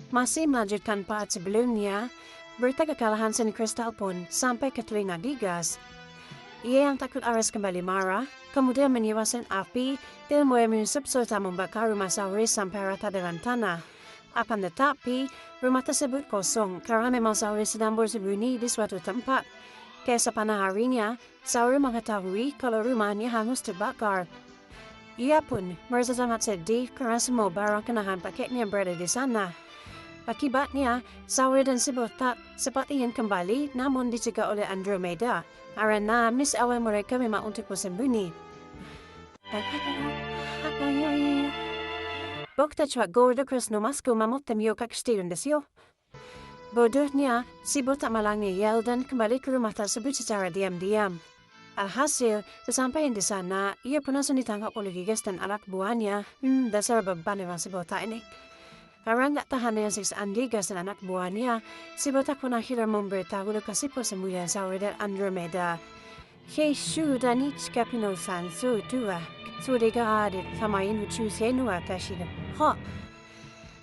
Masih melanjutkan part sebelumnya, berita kekalahan San Crystal pun sampai ke telinga Gigas. Ia yang takut Ares kembali marah, kemudian menyewakan api dan mulai menyusup serta membakar rumah Saori sampai rata dengan tanah. Akan tetapi, rumah tersebut kosong karena memang Saori sedang bersembunyi di suatu tempat. Keesokan harinya, Saori mengetahui kalau rumahnya hangus terbakar. Ia pun merasa sangat sedih karena semua barang kenahan paketnya berada di sana. Akibatnya, Saori dan si botak sempat ingin kembali namun dicegah oleh Andromeda karena mis awal mereka memang untuk bersembunyi.僕たちはゴールドクロスのマスクを守って身を隠しているんですよ. Bodohnya, si botak malangnya yel dan kembali ke rumah tersebut secara diam-diam. Alhasil, sesampainya di sana, ia pun langsung ditangkap oleh Gigas dan anak buahnya. Dasar beban memang si botak ini. Karena nggak tahan dengan siksaan Gigas dan anak buahnya, si botak pun akhirnya memberitahu lokasi persembunyian Saori dan Andromeda. Keishu dan Ichika Pino-san sudah hadir samain ucusian watashi no.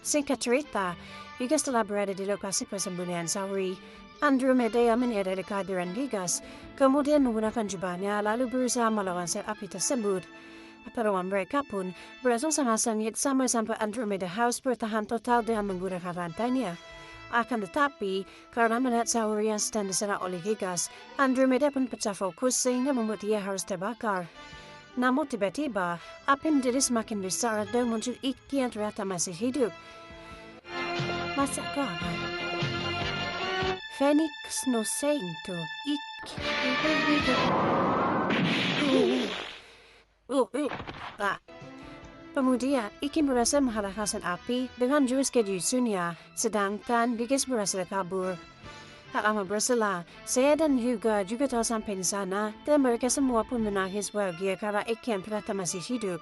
Singkat cerita, Gigas telah berada di lokasi persembunyian Saori. Andromeda yang menyadari kehadiran Gigas, kemudian menggunakan jubahnya lalu berusaha melawan sel api tersebut. Pertemuan mereka pun berlangsung sangat sengit sampai Andromeda harus bertahan total dengan menggunakan rantainya. Akan tetapi, karena melihat Saori yang sedang diserang oleh Gigas, Andromeda pun pecah fokus sehingga membuat ia harus terbakar. Namun tiba-tiba, api menjadi semakin besar dan muncul Ikki yang ternyata masih hidup. Masakah? Phoenix no Sainto Ikki. Kemudian, Ikki berhasil mengalahkan api dengan jurus Genjutsunya, sedangkan Gigas berhasil kabur. Tak lama berselang, saya dan Hyuga juga telah sampai di sana dan mereka semua pun menangis bahagia karena Ikki yang ternyata masih hidup.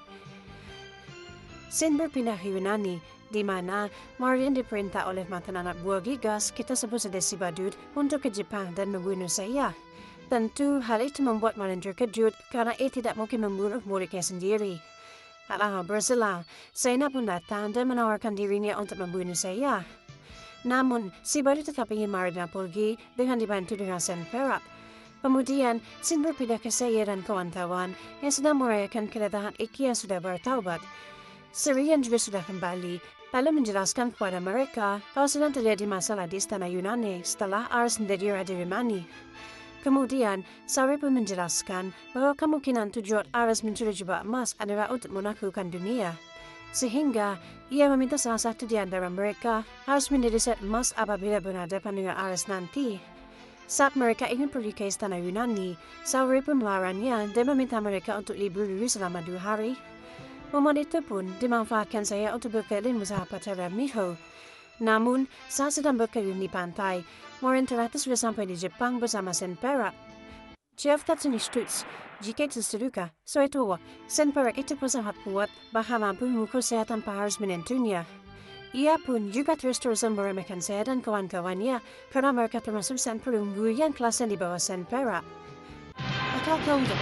Scene berpindah ke Yunani, di mana Marian diperintah oleh mantan anak buah Gigas, kita sebut saja si Badut, untuk ke Jepang dan membunuh saya. Tentu hal itu membuat Marian terkejut karena ia tidak mungkin membunuh muridnya sendiri. Tak lama berselang, Sena pun datang dan menawarkan dirinya untuk membunuh saya. Namun, si Badut tetap ingin Marian pergi dengan dibantu dengan Sen Perak. Kemudian, Sin berpindah ke saya dan kawan-kawan yang sedang merayakan kedatangan Ikki yang sudah bertaubat. Sirian juga sudah kembali, lalu menjelaskan kepada mereka kalau sedang terjadi masalah di istana Yunani setelah Ares menjadi Raja Yunani. Kemudian, Saori pun menjelaskan bahwa kemungkinan tujuan Ares mencuri jubah emas adalah untuk menaklukkan dunia. Sehingga, ia meminta salah satu di antara mereka harus menjadi set emas apabila berhadapan dengan Ares nanti. Saat mereka ingin pergi ke istana Yunani, Saori pun melarangnya dan meminta mereka untuk libur dulu selama 2 hari. Momen itu pun dimanfaatkan saya untuk berkeliling usaha pacaran Miho. Namun, saat sedang berkeliling di pantai, Marian ternyata sudah sampai di Jepang bersama Sen Perak. Chef Tatsuni Stutz, jika itu terluka, Sen Perak itu pun sangat kuat, bahkan mampu memukul saya tanpa harus menentunya. Ia pun juga terus-terusan meremehkan saya dan kawan-kawannya karena mereka termasuk Sen perunggu yang kelasnya di bawah Sen Perak. Atau kau tidak?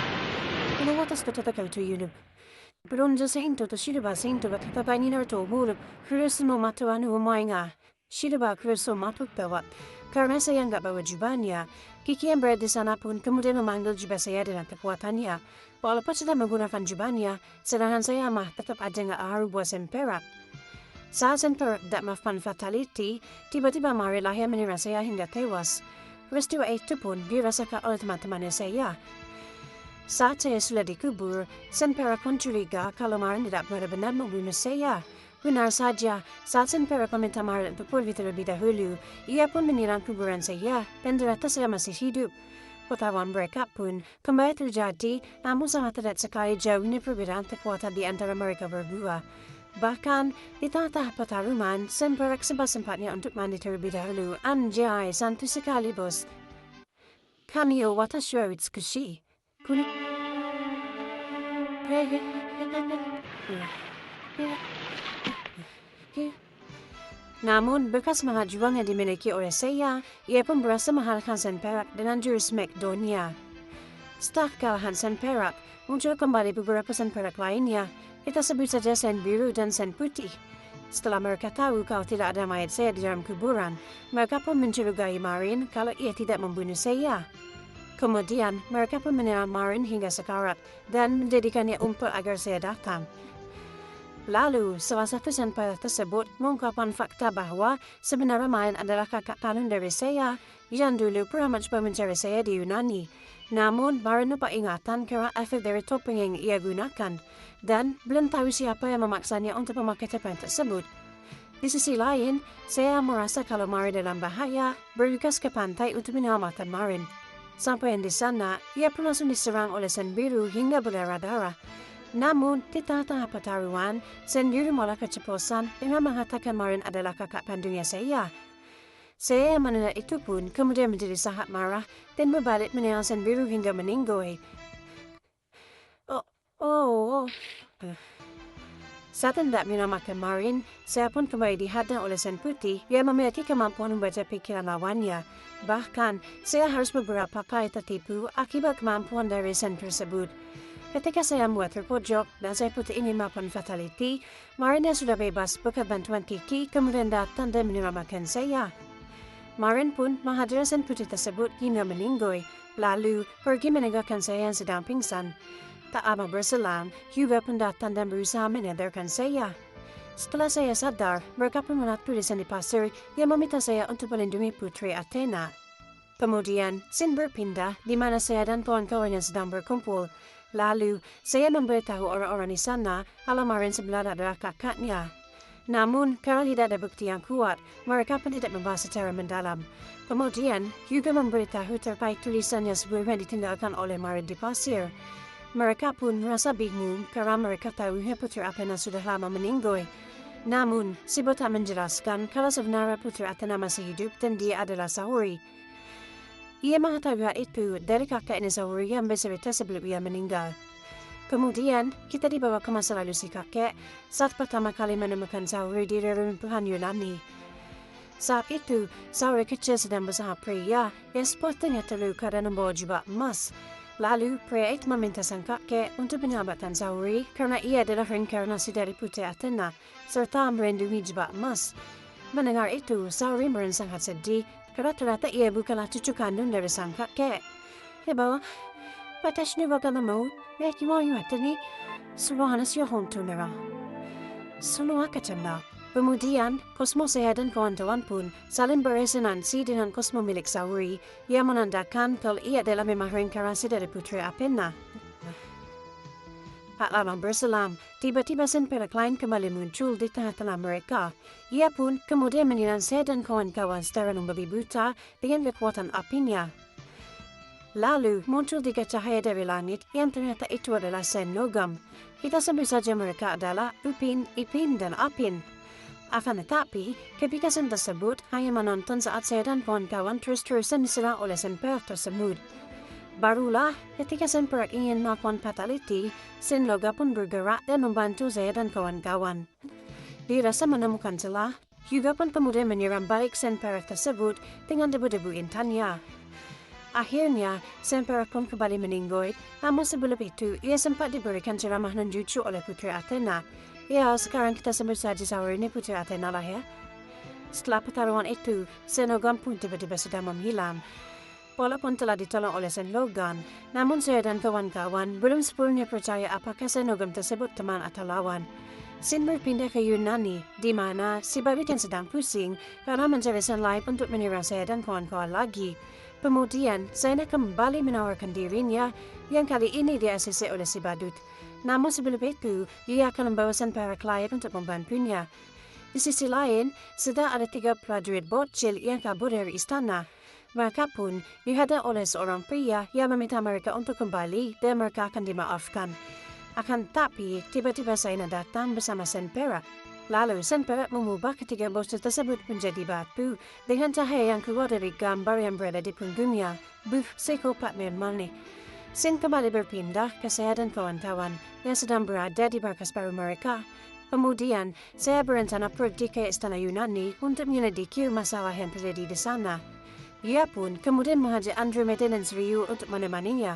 Ini watas kata-kata itu Yunu. Beronja seinto to shiraba seinto ga tatakai ni naru to omou kurusu no mato wa umai ga shiraba kurusu mato tawa. Karena saya nggak bawa jubahnya, Kiki yang berada di sana pun kemudian memanggil jubah saya dengan kekuatannya. Walaupun sudah menggunakan jubahnya, sedangkan saya mah tetap aja nggak haru buat Sen Perak. Saat Sen Perak tidak melakukan fatality, tiba-tiba Mari lahir menyerang saya hingga tewas. Peristiwa itu pun dirasakan oleh teman-temannya saya. Saat saya sudah dikubur, Sen Perak pun curiga kalau Marian tidak benar-benar membunuh saya. Benar saja, saat Sen Perak meminta Marian untuk pergi terlebih dahulu, ia pun menyerang kuburan saya dan ternyata saya masih hidup. Pertarungan mereka pun kembali terjadi, namun sangat terlihat sekali jauhnya perbedaan kekuatan di antara mereka berdua. Bahkan, di tengah-tengah pertarungan, Sen Perak sempat-sempatnya untuk mandi terlebih dahulu. Anjay, santu sekali bos. Kami o watashi wa utsukushi. Namun, bekas semangat juang yang dimiliki oleh saya, ia pun berhasil mengalahkan Sen Perak dengan jurus Smackdown-nya. Setelah kekalahan Sen Perak, muncul kembali beberapa Sen Perak lainnya. Kita sebut saja Sen Biru dan Sen Putih. Setelah mereka tahu kalau tidak ada mayat saya di dalam kuburan, mereka pun mencurigai Marin kalau ia tidak membunuh saya. Kemudian, mereka pun menyerang Marin hingga sekarat dan menjadikannya umpet agar saya datang. Lalu, salah satu senpai tersebut mengungkapkan fakta bahwa sebenarnya Marin adalah kakak kandung dari saya yang dulu pernah mencoba mencari saya di Yunani. Namun, Marin lupa ingatan karena efek dari topeng yang ia gunakan dan belum tahu siapa yang memaksanya untuk memakai topeng tersebut. Di sisi lain, saya merasa kalau Marin dalam bahaya, bergegas ke pantai untuk menyelamatkan Marin. Sampai di sana, ia pun langsung diserang oleh Sen Biru hingga berdarah-darah. Namun, di tengah-tengah pertarungan, Sen Biru malah keceplosan dengan mengatakan Marin adalah kakak kandungnya saya. Saya yang mendengar itu pun kemudian menjadi sangat marah dan berbalik menyerang Sen Biru hingga meninggoy. Saat hendak menyelamatkan Marin, saya pun kembali dihadang oleh Sen Putih yang memiliki kemampuan membaca pikiran lawannya. Bahkan, saya harus beberapa kali tertipu akibat kemampuan dari Sen tersebut. Ketika saya membuat terpojok dan saya Putih ingin melakukan fatality, Marin yang sudah bebas berkat bantuan Kiki kemudian datang dan menyelamatkan saya. Marin pun menghadiri Sen Putih tersebut hingga meninggoy, lalu pergi meninggalkan saya yang sedang pingsan. Tak lama berselang, Hyuga pun datang dan berusaha menyadarkan saya. Setelah saya sadar, mereka pun melihat tulisan di pasir yang meminta saya untuk melindungi Putri Athena. Kemudian, scene berpindah di mana saya dan kawan-kawan yang sedang berkumpul. Lalu, saya memberitahu orang-orang di sana kalau Marin sebenarnya adalah kakaknya. Namun, karena tidak ada bukti yang kuat, mereka pun tidak membahas secara mendalam. Kemudian, Hyuga memberitahu terkait tulisan yang sebelumnya ditinggalkan oleh Marin di pasir. Mereka pun merasa bingung karena mereka tahu Putri Athena sudah lama meninggoy. Namun, Sibo tak menjelaskan kalau sebenarnya Putri Athena masih hidup dan dia adalah Saori. Ia mengetahui hal itu dari kakeknya Saori yang bercerita sebelum ia meninggal. Kemudian, kita dibawa ke masa lalu si kakek saat pertama kali menemukan Saori di reruntuhan Yunani. Saat itu, Saori kecil sedang bersama pria yang sepertinya terluka dan membawa jubah emas. Lalu, pria itu meminta sang kakek untuk menyelamatkan Saori karena ia adalah reinkarnasi dari Putri Athena serta melindungi jubah emas. Mendengar itu, Saori merasa sangat sedih karena ternyata ia bukanlah cucu kandung dari sang kakek. Heba, watashi ni waganamout, yakiwa yuata ni suruhanas yohontunera. Semua kacamda. Kemudian, kosmo saya dan kawan-kawan pun saling beresonansi dengan kosmo milik Saori yang menandakan kalau ia adalah memang reinkarnasi dari Putri Athena. Tak lama berselang, tiba-tiba Sen Perak lain kembali muncul di tengah-tengah mereka. Ia pun kemudian menyerang saya dan kawan-kawan secara membabi buta dengan kekuatan apinya. Lalu muncul 3 cahaya dari langit yang ternyata itu adalah Sen Logam. Kita sebut saja mereka adalah Upin, Ipin, dan Apin. Akan tetapi, kebiasaan tersebut hanya menonton saat saya dan kawan-kawan terus-terusan diserang oleh Sen Perak tersebut. Barulah ketika Sen Perak ingin melakukan fatality, Sen Loga pun bergerak dan membantu saya dan kawan-kawan. Dirasa menemukan celah, Hyuga pun kemudian menyerang balik Sen Perak tersebut dengan debu-debu intannya. Akhirnya, Sen Perak pun kembali meninggoy, namun sebelum itu ia sempat diberikan ceramah ninjutsu oleh Putri Athena. Ya, sekarang kita sebut saja Saori ini Putri Athena lah ya. Setelah pertarungan itu, Sen Logam pun tiba-tiba sedang menghilang. Walaupun telah ditolong oleh Sen Logam, namun saya dan kawan-kawan belum sepenuhnya percaya apakah Sen Logam tersebut teman atau lawan. Sen berpindah ke Yunani, di mana si Babit yang sedang pusing karena mencari Sen lain untuk menyerang saya dan kawan-kawan lagi. Kemudian, saya kembali menawarkan dirinya yang kali ini diasisi oleh si Badut. Namun sebelum itu, ia akan membawa Sen Perak lain untuk membantunya. Di sisi lain, sedang ada 3 prajurit bocil yang kabur dari istana. Mereka pun dihadang oleh seorang pria yang meminta mereka untuk kembali dan mereka akan dimaafkan. Akan tetapi, tiba-tiba Saina datang bersama Sen Perak. Lalu Sen Perak mengubah ketiga bocil tersebut menjadi batu dengan cahaya yang keluar dari gambar yang berada di punggungnya. Psikopat memang nih. Sen kembali berpindah ke saya dan kawan-kawan yang sedang berada di markas baru mereka. Kemudian, saya berencana pergi ke istana Yunani untuk menyelidiki masalah yang terjadi di sana. Ia pun kemudian mengajak Andromeda dan Sriyu untuk menemaninya.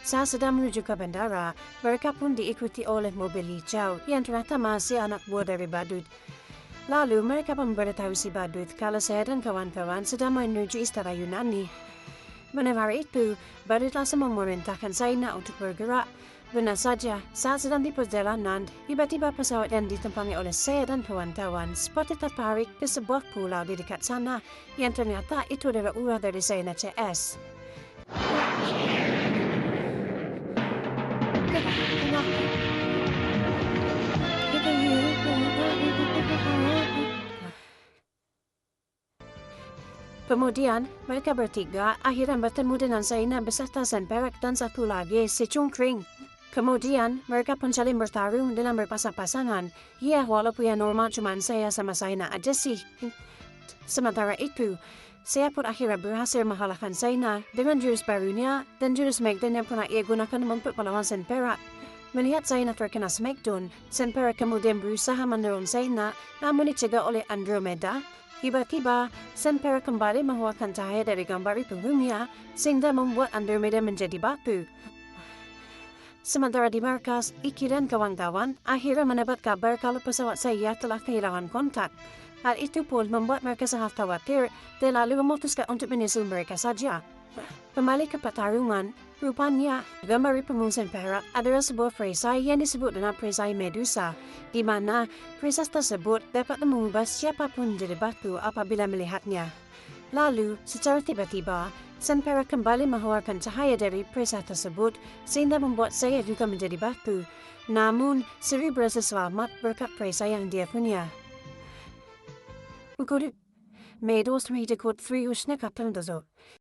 Saat sedang menuju ke bandara, mereka pun diikuti oleh mobil hijau yang ternyata masih anak buah dari Badut. Lalu mereka memberitahu si badut kalau saya dan kawan-kawan sedang menuju istana Yunani. Mendengar itu, badut langsung memerintahkan Zaina untuk bergerak. Benar saja, saat sedang di perjalanan, tiba-tiba pesawat yang ditumpangi oleh saya dan kawan-kawan seperti tertarik ke sebuah pulau di dekat sana, yang ternyata itu adalah ulah dari Zaina CS. Kemudian, mereka bertiga akhirnya bertemu dengan Zaina beserta Zenperak dan satu lagi si Cungkring. Kemudian, mereka pun saling bertarung dengan berpasang-pasangan. Ya, walaupun yang normal cuma saya sama Zaina aja sih. Sementara itu, saya pun akhirnya berhasil mengalahkan Zaina dengan jurus barunya dan jurus Smackdown yang pernah ia gunakan untuk melawan Zenperak. Melihat Zaina terkena Smackdown, Zenperak kemudian berusaha mendorong Zaina namun dicegah oleh Andromeda. Tiba-tiba, Zenperak kembali mengeluarkan cahaya dari gambar itu dunia sehingga membuat Andromeda menjadi batu. Sementara di markas, Iki dan kawan-kawan akhirnya mendapat kabar kalau pesawat saya telah kehilangan kontak. Hal itu pun membuat mereka sangat khawatir dan lalu memutuskan untuk menyusul mereka saja. Kembali ke pertarungan, rupanya gambar pengungsian perak adalah sebuah perisai yang disebut dengan perisai Medusa, di mana perisai tersebut dapat mengubah siapapun jadi batu apabila melihatnya. Lalu, secara tiba-tiba, Zenperak kembali mengeluarkan cahaya dari perisai tersebut sehingga membuat saya juga menjadi batu. Namun, Sri berhasil selamat berkat perisai yang dia punya. Medos 3 3 3 usne kapten dozo.